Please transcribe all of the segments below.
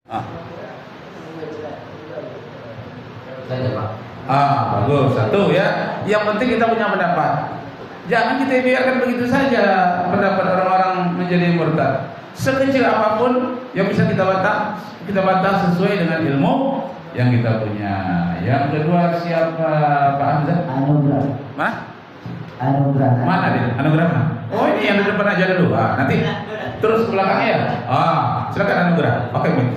Ah, Saja Pak. bagus. Satu ya. Yang penting kita punya pendapat. Jangan kita biarkan begitu saja pendapat orang-orang menjadi murtad. Sekecil apapun yang bisa kita batas sesuai dengan ilmu yang kita punya. Yang kedua siapa, Pak Hamzah? Anugerah. Mana? Anugerah. Mana dia? Anugerah mana? Oh ini yang di depan aja dulu. Nanti terus ke belakang ya. Silakan Anugerah. Oke, baik.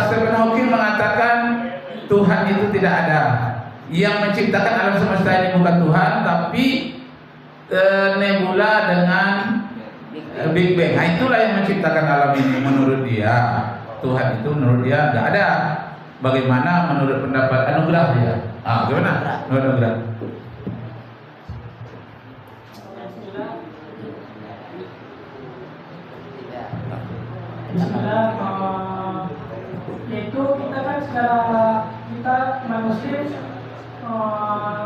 Stephen Hawking mengatakan Tuhan itu tidak ada. Yang menciptakan alam semesta ini bukan Tuhan, tapi nebula dengan Big Bang. Nah, itulah yang menciptakan alam ini menurut dia. Tuhan itu menurut dia nggak ada. Bagaimana menurut pendapat Anugerah dia? Gimana? Menurut Anugerah? Yaitu kita kan secara kita umat muslim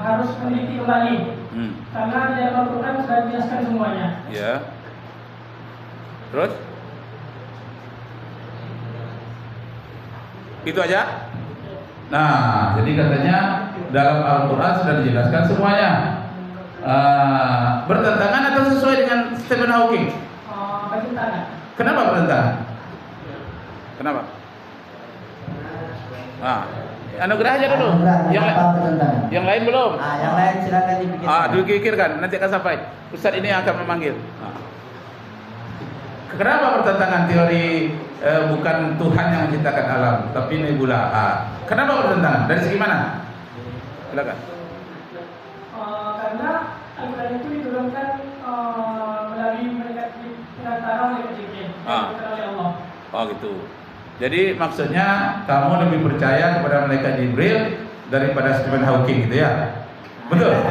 harus meneliti kembali karena di dalam Al-Quran sudah dijelaskan semuanya. Ya. Terus? Itu aja? Nah, jadi katanya dalam Al-Quran sudah dijelaskan semuanya. Bertentangan atau sesuai dengan Stephen Hawking? Bertentangan. Kenapa bertentangan? Kenapa? Anugerah aja dulu. Yang lain belum. Yang lain silakan dipikirkan. Dipikirkan, nanti akan sampai. Ustaz ini akan memanggil. Kenapa bertentangan teori bukan Tuhan yang menciptakan alam, tapi nebula? Kenapa bertentangan? Dari segi mana? Silakan. Karena Al-Quran itu diturunkan melalui perantara malaikat Jibril oleh Allah. Oh gitu. Jadi maksudnya kamu lebih percaya kepada malaikat Jibril daripada Stephen Hawking gitu ya? Betul?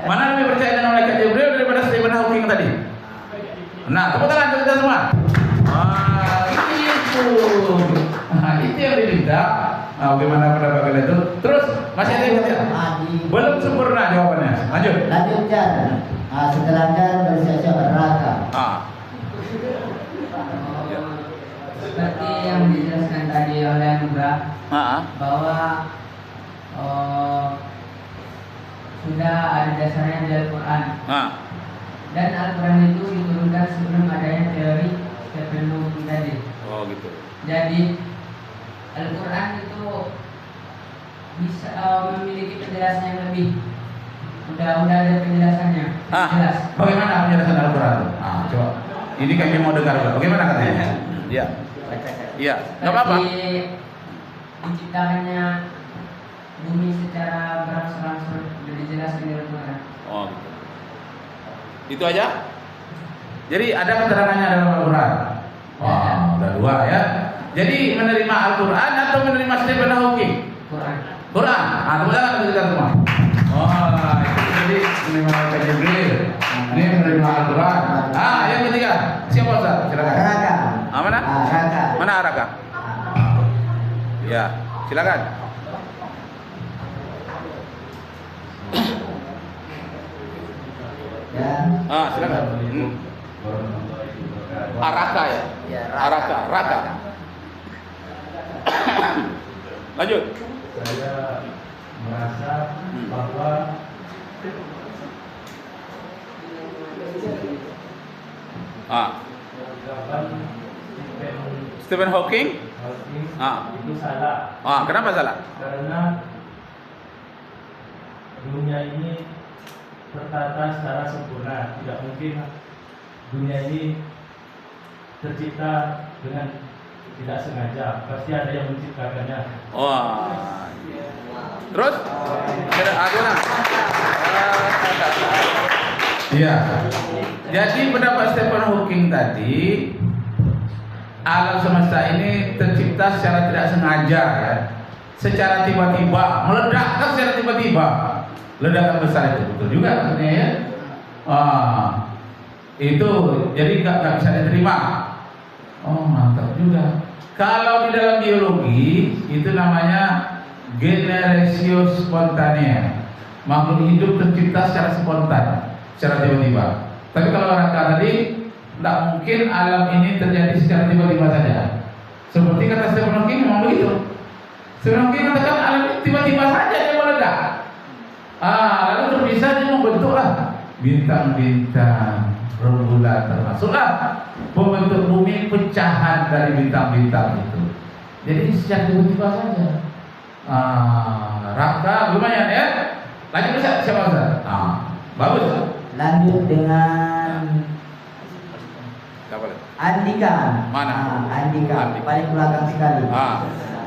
Mana lebih percaya dengan malaikat Jibril daripada Stephen Hawking tadi? Nah, tepuk tangan kita semua. Itu yang diminta. Bagaimana pendapat kalian itu? Terus masih ada yang ketiga? Belum sempurna jawabannya. Lanjut. Lanjutkan. Setelahnya bersiap-siap neraka. Seperti yang dijelaskan tadi oleh Anugerah bahwa sudah ada dasarnya di Al-Quran. Dan Al-Quran itu diturunkan sebelum adanya teori Stephen Hawking tadi. Oh gitu. Jadi Al-Quran itu bisa memiliki penjelasan yang lebih. Udah ada penjelasannya. Jelas. Bagaimana penjelasan Al-Quran? Coba. Ini kami mau dengar. Bagaimana katanya? Iya. Iya. Nggak apa-apa. Diciptakannya bumi secara berangsur-angsur sudah dijelaskan di Al-Quran. Oh gitu. Itu aja? Jadi ada keterangannya dalam Al-Quran? Udah dua ya. Jadi menerima Al-Quran atau menerima Stephen Hawking? Quran. Tepuk tangan kita semua. Itu jadi menerima malaikat Jibril. Ini menerima Al-Quran. Yang ketiga, siapa Ustaz? Silakan. Neraka. Mana? Neraka. Mana Araka? Ya, silakan. Ya. Silakan. Araka ya? Ya, Raka. Lanjut. Saya merasa bahwa Stephen Hawking itu salah. Kenapa salah? Karena dunia ini tertata secara sempurna. Tidak mungkin dunia ini tercipta dengan tidak sengaja. Pasti ada yang menciptakannya. Terus? Ada. Iya. Jadi pendapat Stephen Hawking tadi, alam semesta ini tercipta secara tidak sengaja ya. Secara tiba-tiba, meledakkan secara tiba-tiba. Ledakan besar itu betul juga maksudnya ya. Itu jadi nggak bisa diterima. Mantap juga. Kalau di dalam biologi itu namanya generatio spontanea. Makhluk hidup tercipta secara spontan, secara tiba-tiba. Tapi kalau Raka tadi Tidak mungkin alam ini terjadi secara tiba-tiba saja. Seperti kata Stephen Hawking memang begitu. Stephen Hawking katakan alam ini tiba-tiba saja dia meledak. Lalu terpisah dia membentuklah bintang-bintang, rembulan, termasuklah pembentuk bumi pecahan dari bintang-bintang itu. Jadi secara tiba-tiba saja. Raka lumayan ya. Lanjut Ustaz, siapa Ustaz? Bagus. Lanjut dengan Andika. Mana? Andika. Paling belakang sekali.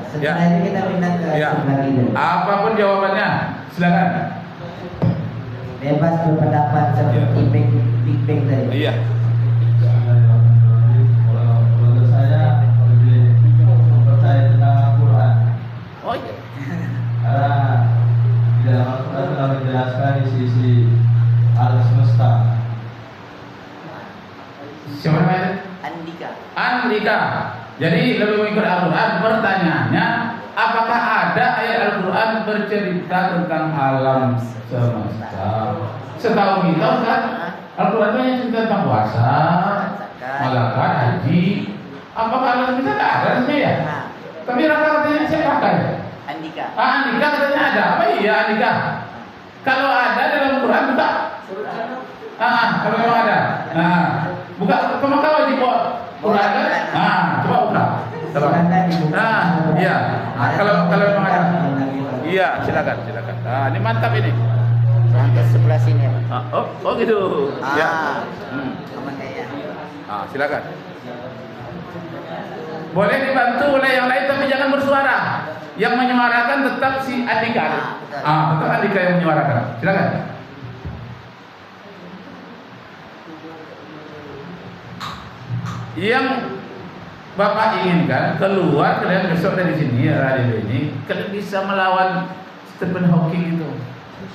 Setelah itu kita pindah ke sebelah kiri. Apapun jawabannya, silakan. Bebas berpendapat seperti Big Bang tadi. Iya. Menurut saya lebih percaya tentang Al-Quran. Oh iya. Karena di dalam Al-Quran telah menjelaskan isi alam semesta. Siapa namanya? Andika. Jadi lebih mengikut Al-Quran. Pertanyaannya, apakah ada ayat Al-Quran bercerita tentang alam semesta? Setahu kita kan Al-Quran itu hanya cerita tentang puasa, malaikat, haji. Apakah alam semesta tidak ada rasanya ya? Tapi Raka katanya siapa kan? Andika. Andika katanya ada. Apa iya Andika? Kalau ada dalam Quran buka. Kalau memang ada. Buka. Kamu tahu wajib Quran kan? Coba buka. Iya. Kalau memang ada. Iya, silakan. Ini mantap ini. Sampai sebelah sini ya, Pak. Oh gitu. Ya. Aman kayaknya. Silakan. Boleh dibantu oleh yang lain tapi jangan bersuara. Yang menyuarakan tetap si Andika. Tetap Andika yang menyuarakan. Silakan. Yang Bapak inginkan keluar kalian besok dari sini radio ini, kalian bisa melawan Stephen Hawking itu.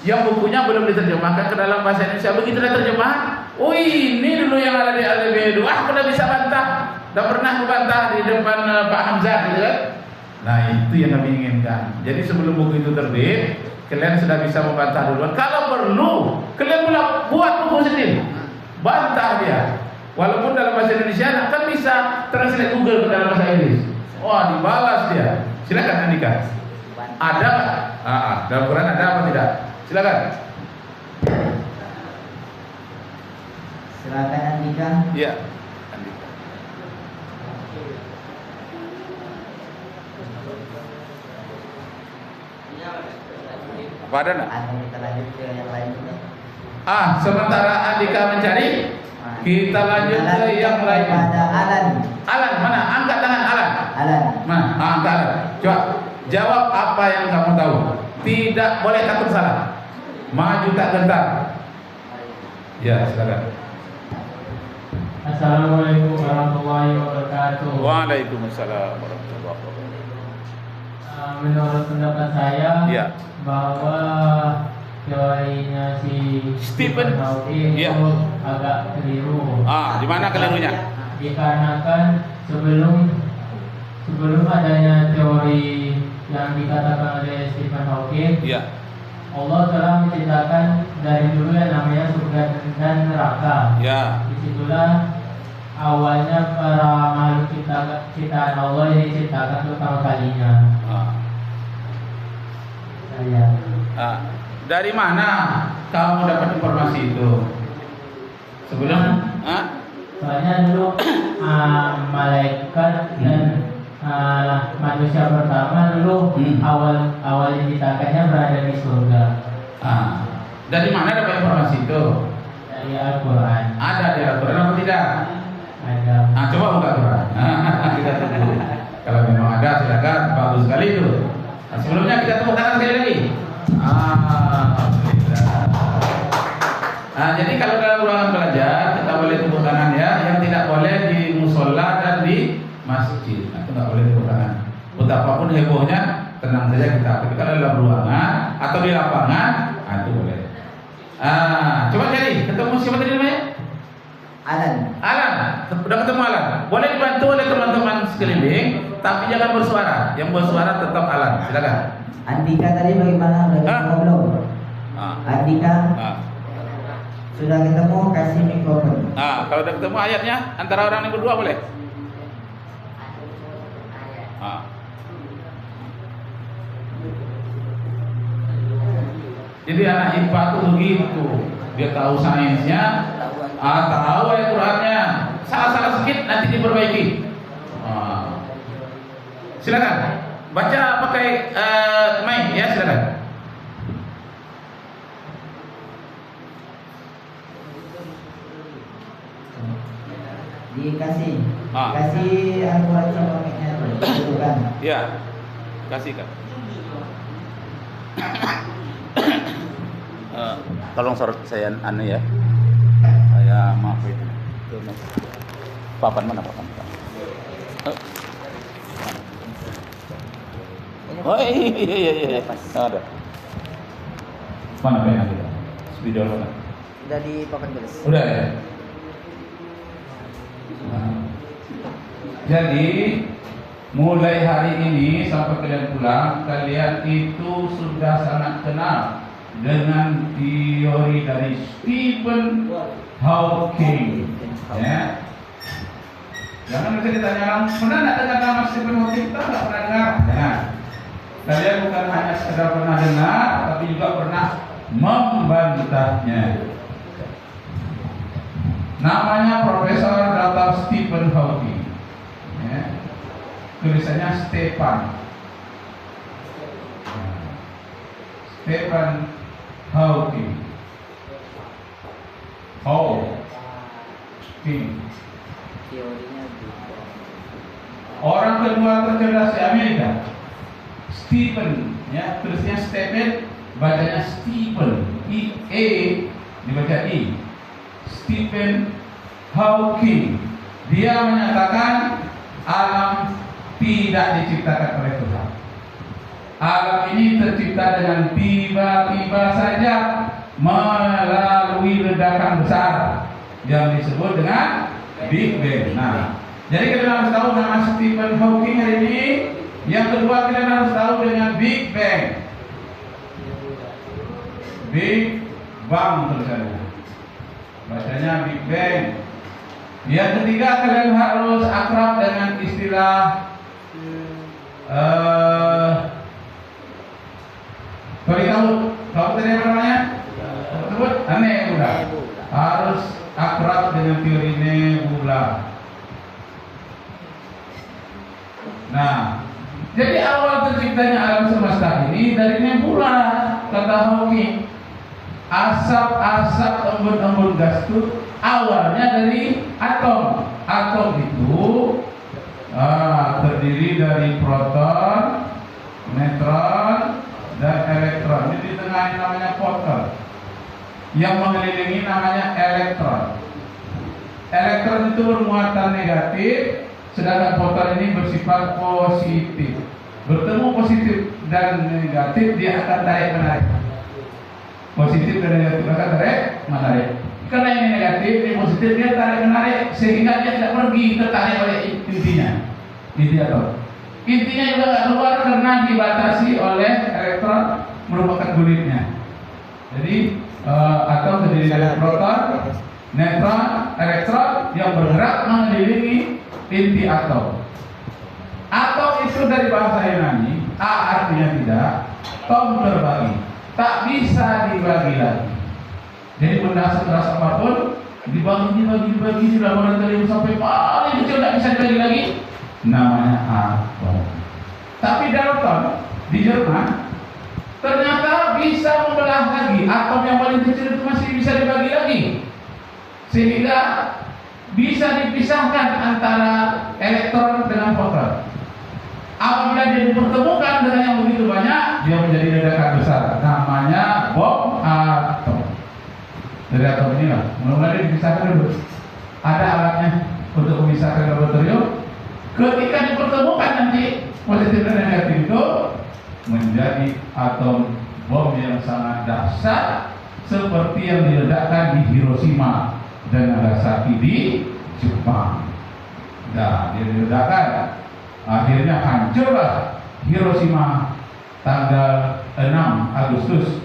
Yang bukunya belum diterjemahkan ke dalam bahasa Indonesia. Begitu dia terjemah, ini dulu yang ada di LDB 2. Aku udah bisa bantah. Udah pernah membantah di depan Pak Hamzah gitu kan. Nah itu yang kami inginkan. Jadi sebelum buku itu terbit, kalian sudah bisa membantah duluan. Kalau perlu, kalian buat buku sendiri, bantah dia. Walaupun dalam bahasa Indonesia kan bisa translate Google ke dalam bahasa Inggris. Wah dibalas dia. Silakan Andika. Ada nggak? Dalam Quran ada apa tidak? Silakan. Silakan Andika. Iya. Apa ada nak? Atau kita lanjut ke yang lain. Sementara Andika mencari, kita lanjut ke yang lain. Ada Alan. Alan mana? Angkat tangan Alan. Alan. Mana? Angkat Alan. Coba jawab apa yang kamu tahu. Tidak boleh takut salah. Maju tak gentar. Ya, silakan. Assalamualaikum warahmatullahi wabarakatuh. Waalaikumsalam warahmatullahi wabarakatuh. Menurut pendapat saya, Ya. bahwa teorinya si Stephen Hawking ya. itu agak keliru. Di mana kelirunya? Dikarenakan sebelum adanya teori yang dikatakan oleh Stephen Hawking, Iya. Allah telah menciptakan dari dulu yang namanya surga dan neraka. Ya. Disitulah awalnya para makhluk ciptaan Allah yang diciptakan pertama kalinya. Dari mana kamu dapat informasi itu? Sebelum? Soalnya dulu malaikat dan manusia pertama dulu awal diciptakannya berada di surga. Dari mana dapat informasi itu? Dari Al-Quran. Ada di Al-Quran atau tidak? Ada. Coba buka Quran. Kita tunggu. Kalau memang ada silakan, bagus sekali itu. Sebelumnya kita tepuk tangan sekali lagi. Jadi kalau dalam ruangan belajar kita boleh tepuk tangan ya. Yang tidak boleh di musola dan di masjid. Itu nggak boleh tepuk tangan. Betapapun hebohnya, tenang saja kita. Tapi kalau dalam ruangan atau di lapangan, itu boleh. Coba cari. Ketemu siapa tadi namanya? Alan. Udah ketemu Alan. Boleh dibantu oleh teman-teman sekeliling, tapi jangan bersuara. Yang bersuara tetap Alan. Silakan. Andika tadi bagaimana? Belum. Andika. Sudah ketemu kasih mikrofon. Kalau udah ketemu ayatnya antara orang yang berdua boleh. Jadi anak IPA tuh begitu, dia tahu sainsnya, tahu ayat Qur'annya, salah sedikit nanti diperbaiki. Silakan baca pakai mic ya, silakan. Kasih Al-Quran sama mic-nya tuh, bukan? Iya, kasihkan. Tolong sorot saya ya. Saya maaf itu. Papan mana papan? Oh iya. Ada. Mana pena kita? Video mana? Udah di papan tulis. Udah ya. Jadi mulai hari ini sampai kalian pulang, kalian itu sudah sangat kenal dengan teori dari Stephen Hawking. Ya. Jangan bisa ditanya orang, pernah nggak dengar nama Stephen Hawking? Kita nggak pernah dengar. Jangan. Kalian bukan hanya sekedar pernah dengar, tapi juga pernah membantahnya. Namanya Profesor Dr. Stephen Hawking. Ya. Tulisannya Stephen Hawking. Orang kedua tercerdas di Amerika. Stephen, ya, tulisnya Stephen, bacanya Stephen, dibaca I. Stephen Hawking. Dia menyatakan alam tidak diciptakan oleh Tuhan. Alam ini tercipta dengan tiba-tiba saja melalui ledakan besar yang disebut dengan Big Bang. Nah, jadi kalian harus tahu nama Stephen Hawking hari ini. Yang kedua, kalian harus tahu dengan Big Bang. Big Bang tulisannya. Bacanya Big Bang. Yang ketiga, kalian harus akrab dengan istilah tahu tadi apa namanya? Tersebut nebula. Harus akrab dengan teori nebula. Nah, jadi awal terciptanya alam semesta ini dari nebula, kata Hawking. Asap-asap embun-embun gas itu awalnya dari atom. Atom itu terdiri dari proton, neutron, dan elektron. Jadi di tengahnya namanya proton. Yang mengelilingi namanya elektron. Elektron itu bermuatan negatif, sedangkan proton ini bersifat positif. Bertemu positif dan negatif, dia akan tarik-menarik. Positif dan negatif akan tarik-menarik. Karena ini negatif, ini positif, dia tarik-menarik sehingga dia tidak pergi, tertarik oleh intinya. Inti atom. Intinya juga tidak keluar karena dibatasi oleh elektron merupakan kulitnya. Jadi atom terdiri dari proton, neutron, elektron yang bergerak mengelilingi inti atom. Atom itu dari bahasa Yunani, A artinya tidak, tom terbagi, tak bisa dibagi lagi. Jadi benda sekeras apapun dibagi di laboratorium sampai paling kecil tidak bisa dibagi lagi, namanya atom. Tapi Dalton di Jerman ternyata bisa membelah lagi. Atom yang paling kecil itu masih bisa dibagi lagi, sehingga bisa dipisahkan antara elektron dengan proton. Apabila dia dipertemukan dengan yang begitu banyak, dia menjadi ledakan besar. Namanya bom atom. Dari atom inilah mulai dipisahkan dulu. Ada alatnya untuk memisahkan laboratorium. Ketika dipertemukan nanti positif dan negatif itu menjadi atom bom yang sangat dahsyat, seperti yang diledakkan di Hiroshima dan Nagasaki di Jepang. Nah, dia diledakkan, akhirnya hancurlah Hiroshima tanggal 6 Agustus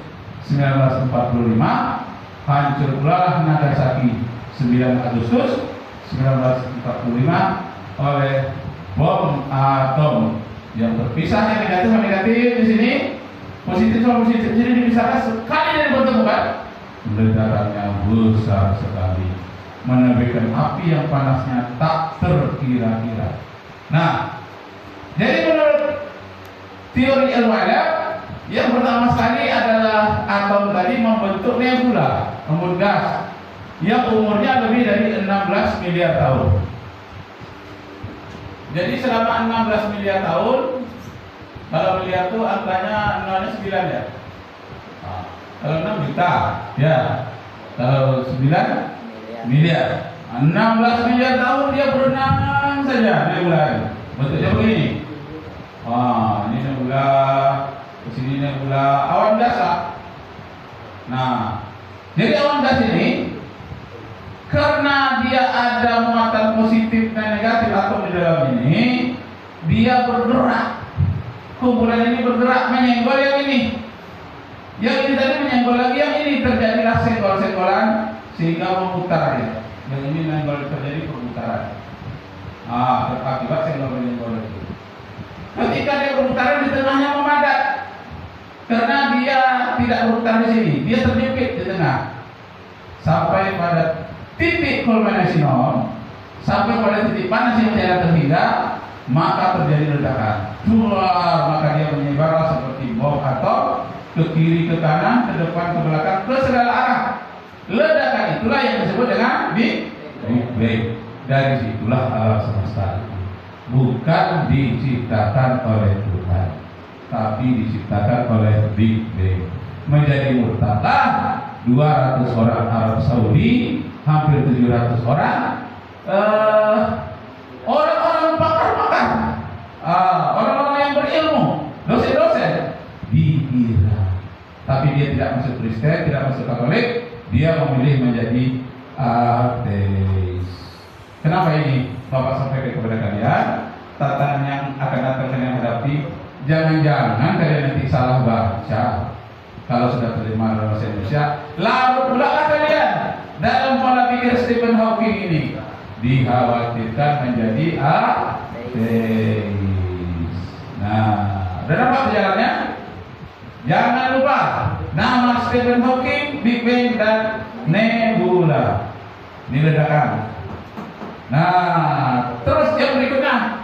1945. hancur pula Nagasaki 9 Agustus 1945 oleh bom atom. Yang terpisah yang negatif sama negatif di sini, positif sama positif. Jadi dipisahkan sekali dari pertemuan, ledakannya besar sekali, menerbitkan api yang panasnya tak terkira-kira. Nah, jadi menurut teori ilmiah, yang pertama sekali adalah atom tadi membentuk nebula, embun gas yang umurnya lebih dari 16 miliar tahun. Jadi selama 16 miliar tahun, kalau miliar itu angkanya 9 ya. Kalau 6 juta, ya. Kalau 9 miliar. 16 miliar tahun dia berenang saja nebula. Bentuknya begini. Ini nebula, ke sini nebula, awan gas. Nah, jadi awan gas ini karena dia ada muatan positif dan negatif atom di dalam ini, dia bergerak. Kumpulan ini bergerak menyenggol yang ini. Yang ini tadi menyenggol lagi yang ini, terjadilah senggol-senggolan sehingga memutar ya. Yang ini menyenggol, terjadi perputaran. Berakibat senggol menyenggol itu. Ketika dia berputaran di tengahnya memadat, karena dia tidak berputar di sini, dia terjepit di tengah. Sampai pada titik kulminasi sampai pada titik panas yang tidak terhingga, maka terjadi ledakan. Maka dia menyebar seperti bom atom ke kiri, ke kanan, ke depan, ke belakang, ke segala arah. Ledakan itulah yang disebut dengan Big Bang. Dari situlah alam semesta itu bukan diciptakan oleh Tuhan, tapi diciptakan oleh Big Bang. Menjadi murtadlah 200 orang Arab Saudi, hampir 700 orang orang-orang pakar-pakar, orang-orang yang berilmu, dosen-dosen di Iran. Tapi dia tidak masuk Kristen, tidak masuk Katolik, dia memilih menjadi ateis. Kenapa ini Bapak sampaikan kepada kalian? Tantangan yang akan datang kalian hadapi, jangan-jangan kalian nanti salah baca. Kalau sudah terima dalam bahasa Indonesia, larut pula kalian dalam pola pikir Stephen Hawking ini, dikhawatirkan menjadi ateis. Nah, dan apa jalannya? Jangan lupa nama Stephen Hawking, Big Bang dan nebula. Ini ledakan. Nah, terus yang berikutnya,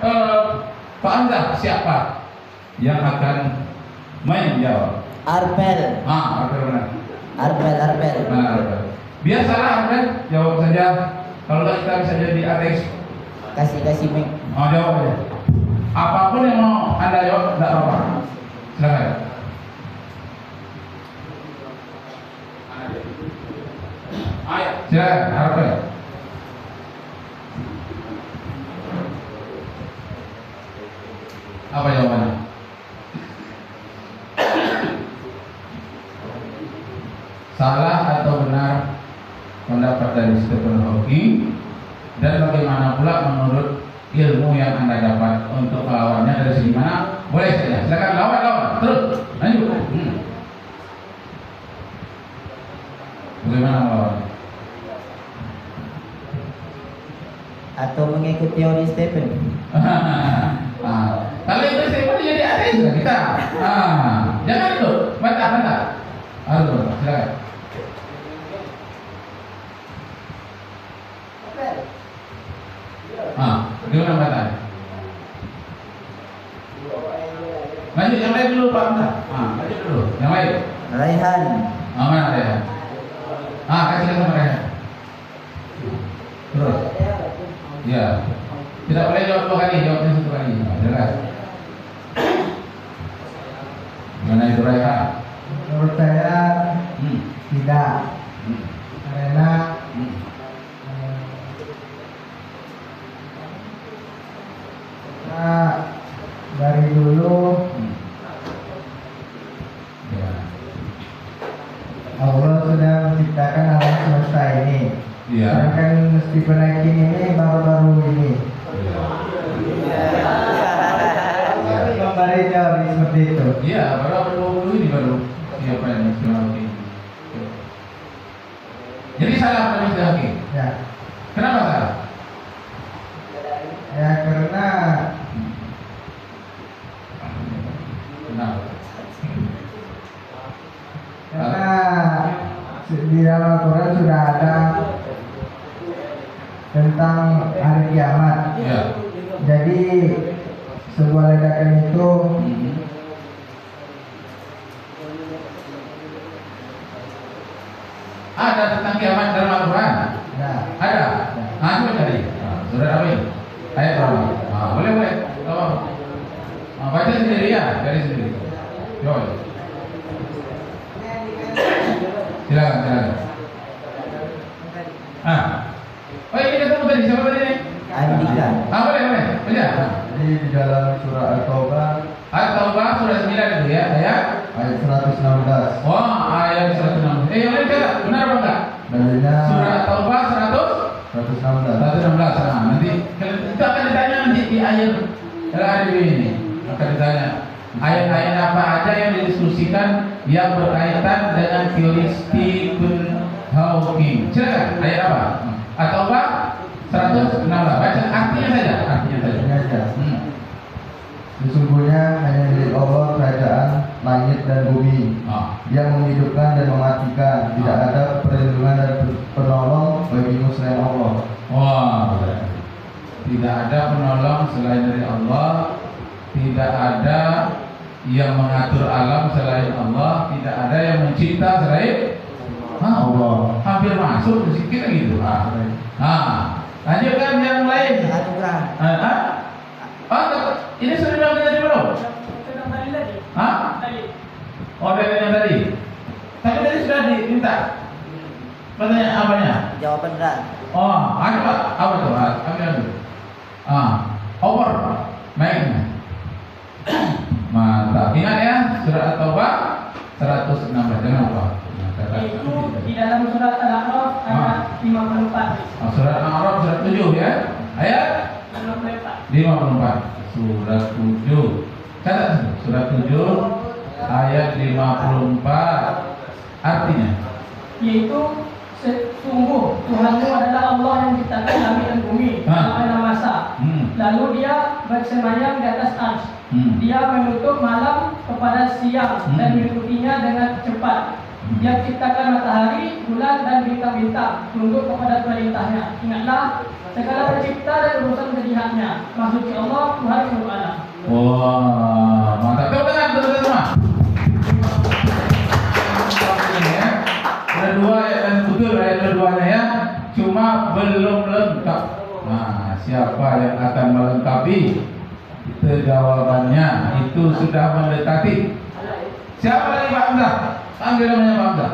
Pak Anda siapa yang akan menjawab? Arbel. Arbel benar. Arbel. Benar, Arbel. Biasalah Arbel, jawab saja. Kalau kita bisa jadi ateis. Kasih mic. Jawab aja. Apapun yang mau Anda jawab, tidak apa-apa. Silakan. Silakan, Arbel. Apa jawabannya? Salah atau benar pendapat dari Stephen Hawking, dan bagaimana pula menurut ilmu yang Anda dapat untuk melawannya dari segi mana? Boleh saja, silakan lawan terus lanjut. Bagaimana melawan? Atau mengikuti teori Stephen? Kalau itu Stephen jadi ateis lah kita. Jangan itu, bantah. Silakan. Gimana bantah? Lanjut yang lain dulu Pak Anta. Lanjut dulu. Yang lain. Raihan. Mana Raihan? Kasih sama Raihan. Terus. Ya. Tidak boleh jawab 2 kali, jawabnya 1 kali. Jelas. Gimana itu Raihan? Menurut saya tidak. Karena dari dulu Allah sudah menciptakan alam semesta ini. Sedangkan Stephen Hawking ini baru-baru ini memberi teori seperti itu. Iya, baru ini baru siapa yang Stephen Hawking. salah menurut Stephen Hawking? Ya. Kenapa salah? Ya karena di dalam Al-Quran sudah ada tentang hari kiamat. Ya. Jadi sebuah ledakan itu ada tentang kiamat dalam Al-Quran. nah, Ada. Nah, coba cari. Surat apa ini? Ayat berapa? Boleh. Apa? Baca sendiri ya, dari sendiri. Coba. Silakan. Oh ini ketemu tadi, siapa tadi nih? Andika. Boleh. Baca. Jadi di dalam surah At-Taubah Surah 9 itu ya, ayat 116. Oh, ayat 116. Boleh catat, benar apa enggak? Dalilnya Surah At-Taubah 116. 116. Nah, nanti itu akan ditanya nanti di ayat hari ini. Akan ditanya ayat-ayat apa aja yang didiskusikan yang berkaitan dengan teori Stephen Hawking. Silakan, ayat apa? At-Taubah 116. Baca artinya saja. Sesungguhnya hanya milik Allah kerajaan langit dan bumi. Dia menghidupkan dan mematikan. Tidak ada perlindungan dan penolong bagimu selain Allah. Tidak ada penolong selain dari Allah. Tidak ada yang mengatur alam selain Allah. Tidak ada yang mencipta selain Allah. Hampir masuk kita gitu. Lanjutkan yang lain. Ini sudah bilang tadi belum? Tadi. Dari yang tadi. Tapi tadi sudah diminta. Pertanyaan apanya? Jawaban benar. Ada Pak. Apa tuh? Ambil. Over. Baiknya. Mantap. Ingat ya, surah At-Taubah 116. Jangan lupa. Itu di dalam surat Al-A'raf ayat 54. Surat Al-A'raf surat 7 ya. Ayat 54. Surat 7. Catat surat 7 ayat 54. Artinya yaitu sungguh Tuhanmu adalah Allah yang menciptakan langit dan bumi dalam masa. Lalu dia bersemayam di atas arsy. Dia menutup malam kepada siang dan mengikutinya dengan cepat. Dia ciptakan matahari, bulan dan bintang-bintang tunduk kepada perintahnya. Ingatlah, segala pencipta dan urusan menjadi haknya. Maksudnya Allah, Tuhan seluruh alam. Mantap. Tepuk tangan teman-teman. Ada dua yang betul ayat keduanya ya. Cuma belum lengkap. Nah, siapa yang akan melengkapi? Itu jawabannya. Itu sudah mendekati. Siapa lagi Pak Hamzah? Panggil namanya Pak Hamzah.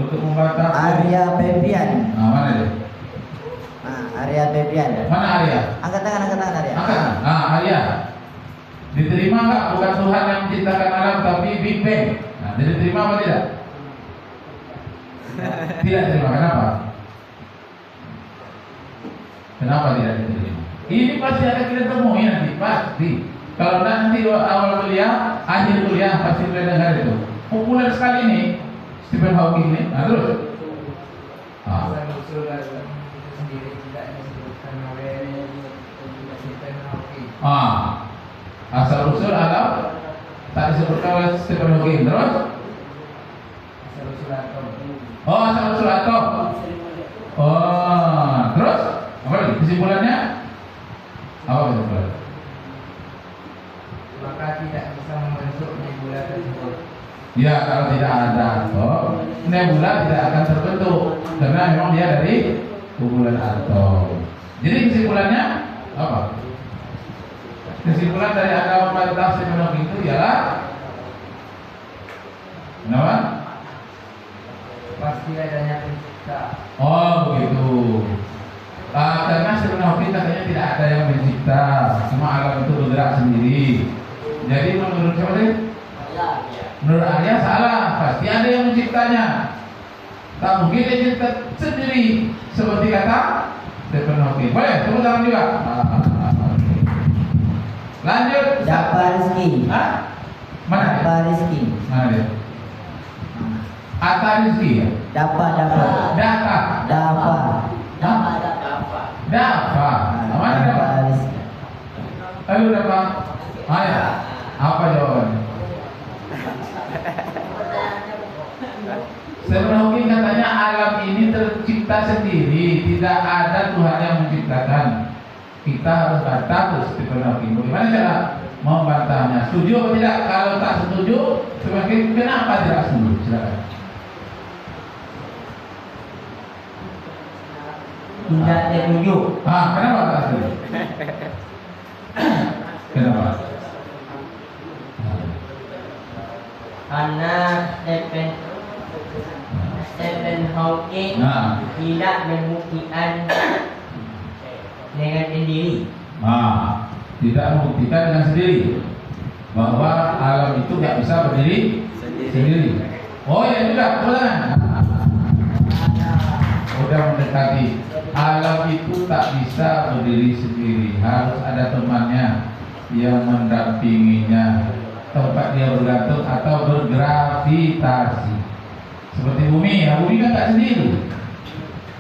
Untuk membaca Arya Febrian. Mana dia? Arya Febrian. Mana Arya? Angkat tangan Arya. Angkat. Arya. Diterima enggak bukan Tuhan yang menciptakan alam tapi Big Bang? Nah, diterima apa tidak? Tidak diterima. Kenapa? Kenapa tidak diterima? Ini pasti akan kita temui nanti, pasti. Kalau nanti awal kuliah, akhir kuliah pasti kita dengar itu. Populer sekali nih Stephen Hawking ini. Nah terus. Asal usul alam tak disebutkan oleh Stephen Hawking. Terus? Asal usul atom. Terus? Apa lagi? Kesimpulannya? Apa kesimpulannya? Maka tidak bisa membentuk nebula tersebut. Ya, kalau tidak ada atom, nebula tidak akan terbentuk karena memang dia dari kumpulan atom. Jadi kesimpulannya apa? Kesimpulan dari agama Pentecostal Stephen Hawking itu ialah kenapa? Pasti adanya pencipta. Begitu. Karena Stephen Hawking katanya tidak ada yang mencipta, cuma alam itu bergerak sendiri. Jadi menurut siapa sih? Menurut Arya salah, pasti ada yang menciptanya. Tak mungkin dia cipta sendiri seperti kata Stephen Hawking. Boleh, tepuk tangan juga. Lanjut. Dapat Rizki. Mana dia? Dapat Rizki. Mana dia? Ata rezeki ya? Dapat. Data. Dafa. Mana dapat? Ayo dapat. Ayo. Apa jawabannya? Sebenarnya mungkin katanya alam ini tercipta sendiri, tidak ada Tuhan yang menciptakan. Kita harus bantah terus Stephen Hawking. Bagaimana cara membantahnya? Setuju atau tidak? Kalau tak setuju, sebagai kenapa tidak setuju? Silakan. Tidak setuju. Kenapa tak setuju? Kenapa? Karena Stephen Hawking tidak membuktikan dengan sendiri. Tidak membuktikan dengan sendiri bahwa alam itu nggak bisa berdiri sendiri. Oh ya juga, udah mendekati. Alam itu tak bisa berdiri sendiri, harus ada temannya yang mendampinginya, tempat dia bergantung atau bergravitasi. Seperti bumi, ya bumi kan tak sendiri.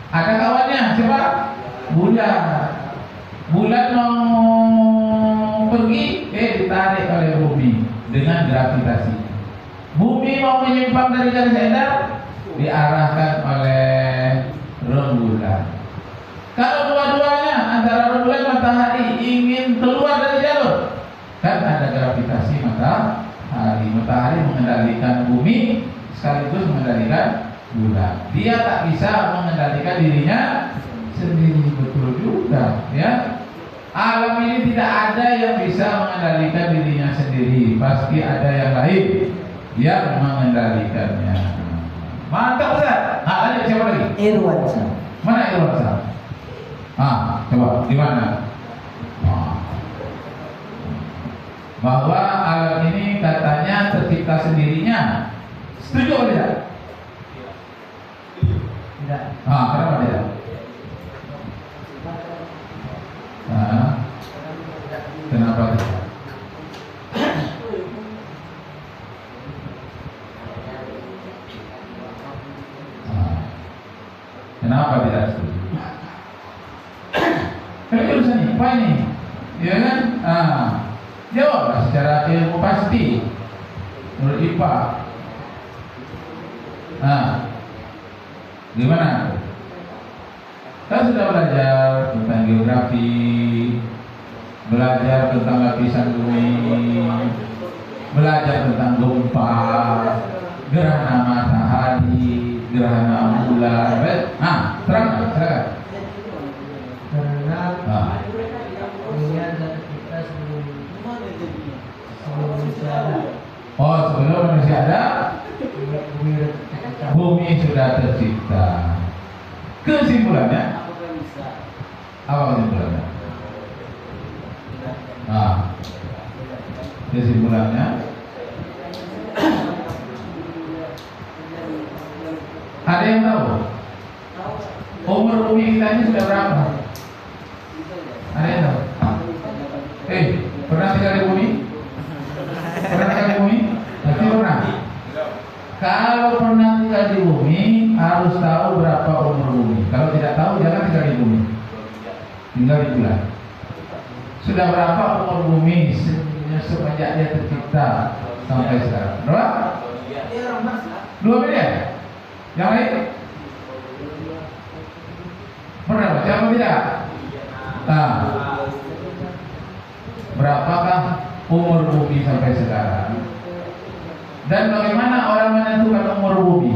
Ada kawannya, siapa? Bulan. Bulan mau pergi, ditarik oleh bumi dengan gravitasi. Bumi mau menyimpang dari garis edar, diarahkan oleh rembulan. Kalau dua-duanya antara rembulan dan matahari ingin keluar dari jalur, kan ada gravitasi matahari. Matahari mengendalikan bumi sekaligus mengendalikan bulan. Dia tak bisa mengendalikan dirinya sendiri. Betul juga, ya. Alam ini tidak ada yang bisa mengendalikan dirinya sendiri. Pasti ada yang lain yang mengendalikannya. Mantap Ustaz. Lanjut siapa lagi? Irwansyah. Mana Irwansyah? Coba gimana? Bahwa alam ini katanya tercipta sendirinya. Setuju atau tidak? Tidak. Kenapa tidak? Kenapa tidak? Kenapa tidak setuju? Kalau urusan IPA ini, ya kan? Jawablah secara ilmu pasti menurut IPA. Gimana? Kita sudah belajar tentang geografi, belajar tentang lapisan bumi, belajar tentang gempa, gerhana matahari, gerhana bulan. Terang, silakan. Karena dunia tercipta sebelum manusia ada. Sebelum manusia ada, bumi sudah tercipta. Kesimpulannya? Apa kesimpulannya? Kesimpulannya ada yang tahu? Umur bumi kita ini sudah berapa? Ada yang tahu? Pernah tinggal di bumi? Pernah tinggal di bumi? Pasti pernah. Kalau pernah tinggal di bumi, harus tahu berapa umur bumi. Kalau tidak tahu, jangan tinggal di bumi. Tinggal di bulan. Sudah berapa umur bumi semenjak dia tercipta sampai sekarang? Berapa? 2 miliar. Yang lain? Pernah baca apa tidak? Berapakah umur bumi sampai sekarang? Dan bagaimana orang menentukan umur bumi?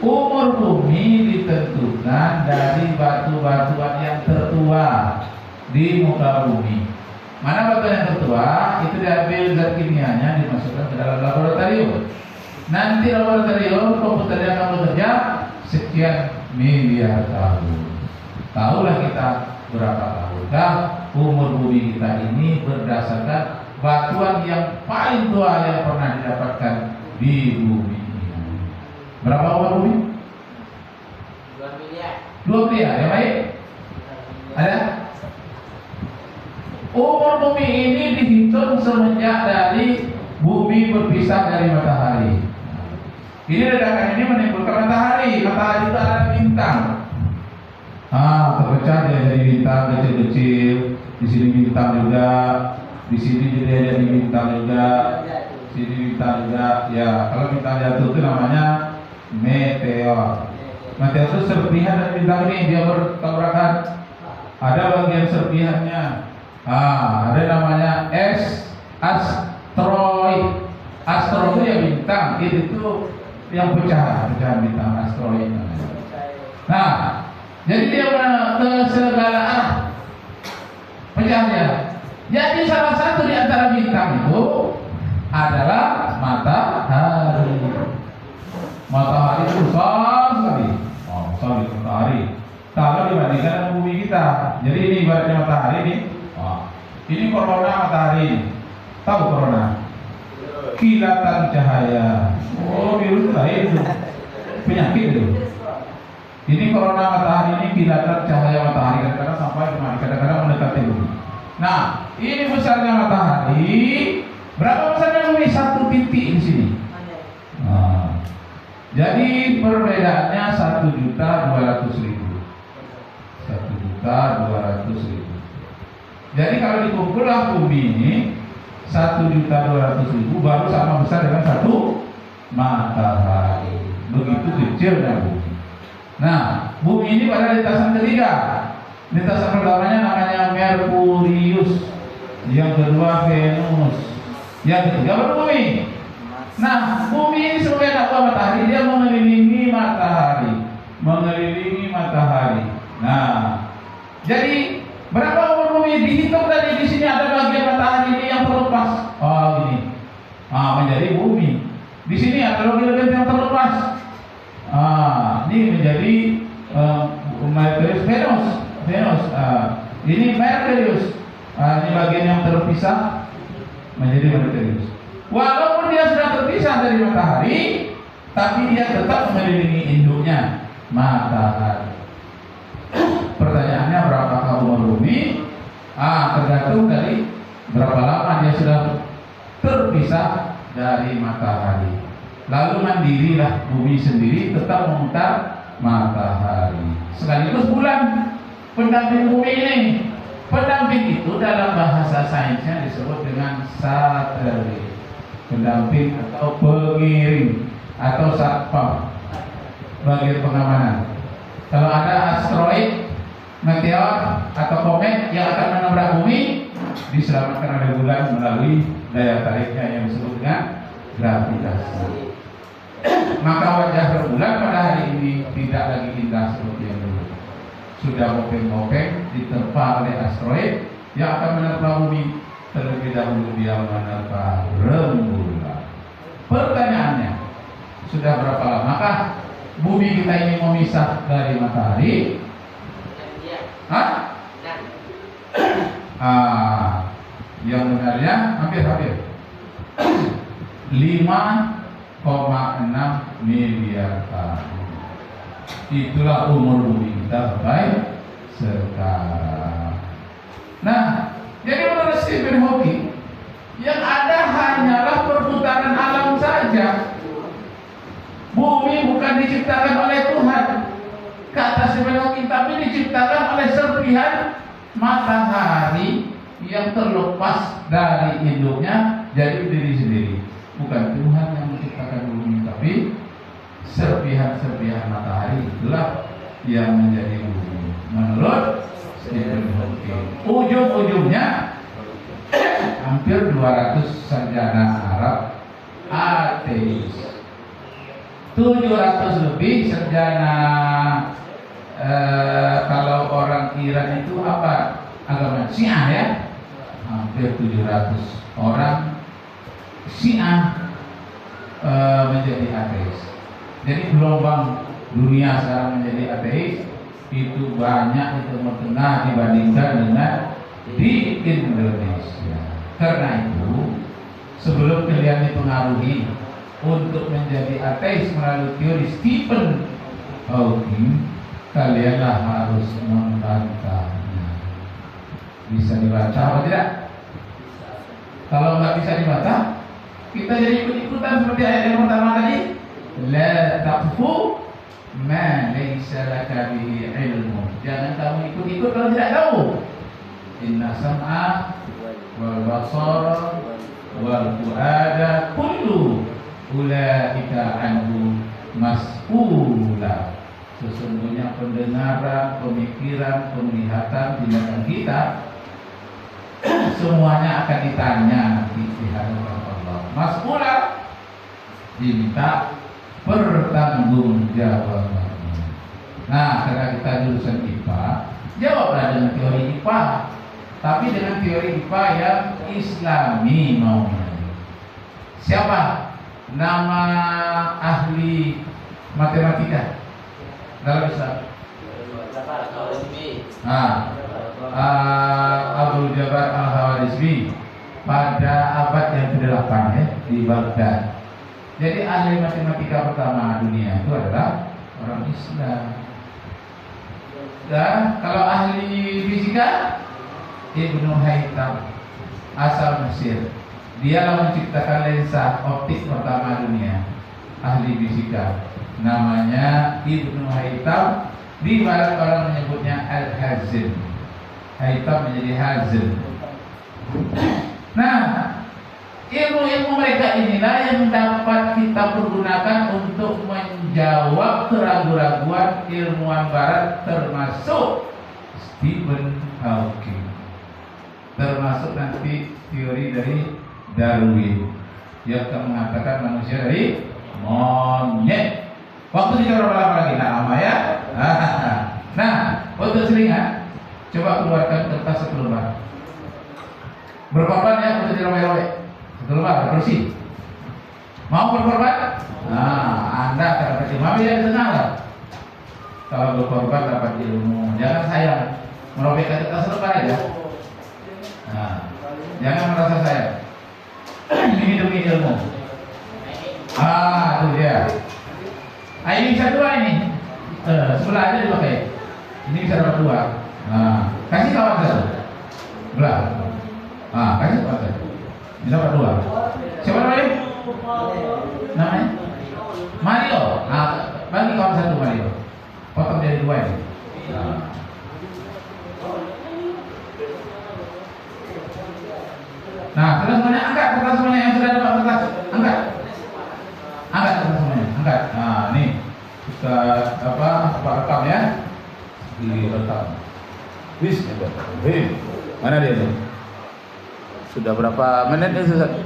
Umur bumi ditentukan dari batu-batuan yang tertua di muka bumi. Mana batu yang tertua? Itu diambil zat kimianya, dimasukkan ke dalam laboratorium. Nanti laboratorium komputernya akan bekerja sekian miliar tahun. Tahulah kita berapa tahunkah umur bumi kita ini berdasarkan batuan yang paling tua yang pernah didapatkan di bumi ini. Berapa umur bumi? 2 miliar. 2 miliar, yang baik? Ada? Umur bumi ini dihitung semenjak dari bumi berpisah dari matahari. Ini ledakan ini menimbulkan matahari. Matahari itu adalah bintang. Terpecah dia jadi bintang kecil-kecil. Di sini bintang juga. Di sini juga jadi bintang juga. Di sini bintang juga. Ya, kalau bintang jatuh itu namanya meteor. Meteor itu serpihan dari bintang ini, dia bertabrakan. Ada bagian serpihannya. Ada namanya asteroid. Asteroid itu ya bintang, itu yang pecahan bintang asteroid. Nah, jadi dia ke segala arah pecahnya. Jadi salah satu di antara bintang itu adalah matahari. Matahari itu besar sekali. Besar di matahari. Kalau dibandingkan dengan bumi kita. Jadi ini ibaratnya matahari nih. Ini corona matahari. Tahu corona? Kilatan cahaya. Virus lain itu. Penyakit itu. Ini corona matahari ini kilatan cahaya matahari. Kadang-kadang sampai kemari, kadang-kadang mendekati bumi. Nah, ini besarnya matahari. Berapa besarnya bumi? 1 titik di sini. Jadi perbedaannya 1.200.000. 1.200.000. Jadi kalau dikumpulkan bumi ini 1.200.000 baru sama besar dengan satu matahari. Begitu kecilnya bumi. Nah, bumi ini pada lintasan ketiga. Lintasan pertamanya namanya Merkurius, yang kedua Venus, yang ketiga baru bumi. Nah, bumi ini sebagai anak buah matahari, dia mengelilingi matahari, Nah, jadi berapa umur bumi? Dihitung tadi di sini ada bagian matahari ini yang terlepas. Gini. Menjadi bumi. Di sini ada bagian yang terlepas. Ini menjadi Merkurius, Venus. Ini Merkurius. Ini bagian yang terpisah menjadi Merkurius. Walaupun dia sudah terpisah dari matahari, tapi dia tetap mengelilingi induknya, matahari. Pertanyaannya berapakah umur bumi? Tergantung dari berapa lama dia sudah terpisah dari matahari. Lalu mandirilah bumi sendiri tetap memutar matahari. Sekaligus bulan pendamping bumi ini. Pendamping itu dalam bahasa sainsnya disebut dengan satelit. Pendamping atau pengiring atau satpam, bagian pengamanan. Kalau ada asteroid, meteor atau komet yang akan menabrak bumi, diselamatkan oleh bulan melalui daya tariknya yang disebut dengan gravitasi. Maka wajah rembulan pada hari ini tidak lagi indah seperti yang dulu. Sudah mopeng-mopeng diterpa oleh asteroid yang akan menerpa bumi. Terlebih dahulu dia menerpa rembulan. Pertanyaannya, sudah berapa lamakah bumi kita ini memisah dari matahari? Yang benarnya hampir 5,6 miliar tahun. Itulah umur bumi kita sampai sekarang. Nah, jadi menurut Stephen Hawking, yang ada hanyalah perputaran alam saja. Bumi bukan diciptakan oleh Tuhan, kata Stephen Hawking, tapi diciptakan oleh serpihan matahari yang terlepas dari induknya jadi diri sendiri. Bukan Tuhan yang menciptakan bumi, tapi serpihan-serpihan matahari itulah yang menjadi bumi. Menurut Stephen Hawking, ujung-ujungnya hampir 200 sarjana Arab ateis, 700 lebih sarjana kalau orang Iran itu apa agama Syiah ya, hampir 700 orang Syiah menjadi ateis. Jadi gelombang dunia sekarang menjadi ateis itu banyak, itu Tengah dibandingkan dengan di Indonesia. Karena itu sebelum kalian dipengaruhi untuk menjadi ateis melalui teori Stephen Hawking, kalianlah harus membantahnya. Bisa dibaca atau tidak? Kalau nggak bisa dibaca, kita jadi ikut-ikutan seperti ayat yang pertama tadi. La taqfu ma laysa laka bihi ilmu. Jangan kamu ikut-ikut kalau tidak tahu. Inna sam'a wal basara wal fuada kullu ulaika anhu mas'ula. Sesungguhnya pendengaran, pemikiran, penglihatan, tindakan kita semuanya akan ditanya nanti di hadapan Allah. Mas'ula, diminta pertanggungjawaban. Nah, karena kita jurusan IPA, jawablah dengan teori IPA, tapi dengan teori IPA yang Islami maunya. Siapa nama ahli matematika dalam Islam? Abu Ja'far Al-Khawarizmi pada abad yang ke-8 ya, di Baghdad. Jadi ahli matematika pertama dunia itu adalah orang Islam. Dan kalau ahli fisika, Ibnu Haytham asal Mesir. Dialah menciptakan lensa optik pertama dunia. Ahli fisika, namanya Ibnu Haytham. Di barat orang menyebutnya Al-Hazim. Haytham menjadi Hazim. Nah, ilmu-ilmu mereka inilah yang dapat kita pergunakan untuk menjawab keraguan-raguan ilmuwan barat, termasuk Stephen Hawking, termasuk nanti teori dari Darwin yang akan mengatakan manusia dari monyet. Waktu kita berapa lama lagi? Lama ya. Nah, untuk selingan, coba keluarkan kertas 1 lembar. Berkorban ya untuk dirobek-robek. 1 lembar bersih. Mau berkorban? Nah, Anda akan dapat ilmu. Ambil yang tengah lah. Kalau berkorban dapat ilmu. Jangan sayang merobek kertas 1 lembar aja. Nah, jangan merasa sayang. Ini hidupi ilmu. Itu dia. Ini bisa 2 ini. Sebelah aja dipakai. Ini bisa dapat 2. Nah, kasih kawan satu. Belah. Kasih kawan satu. Bisa dapat 2. Siapa namanya? Namanya? Mario. Bagi kawan satu Mario. Potong jadi 2 ini. Nah, terus semuanya angkat kertas semuanya yang sudah dapat kertas. Angkat. Angkat kertas semuanya. Angkat. Nah, ini kita rekam ya. Direkam. Bismillahirrahmanirrahim. Mana dia tuh? Sudah berapa menit ini Ustaz?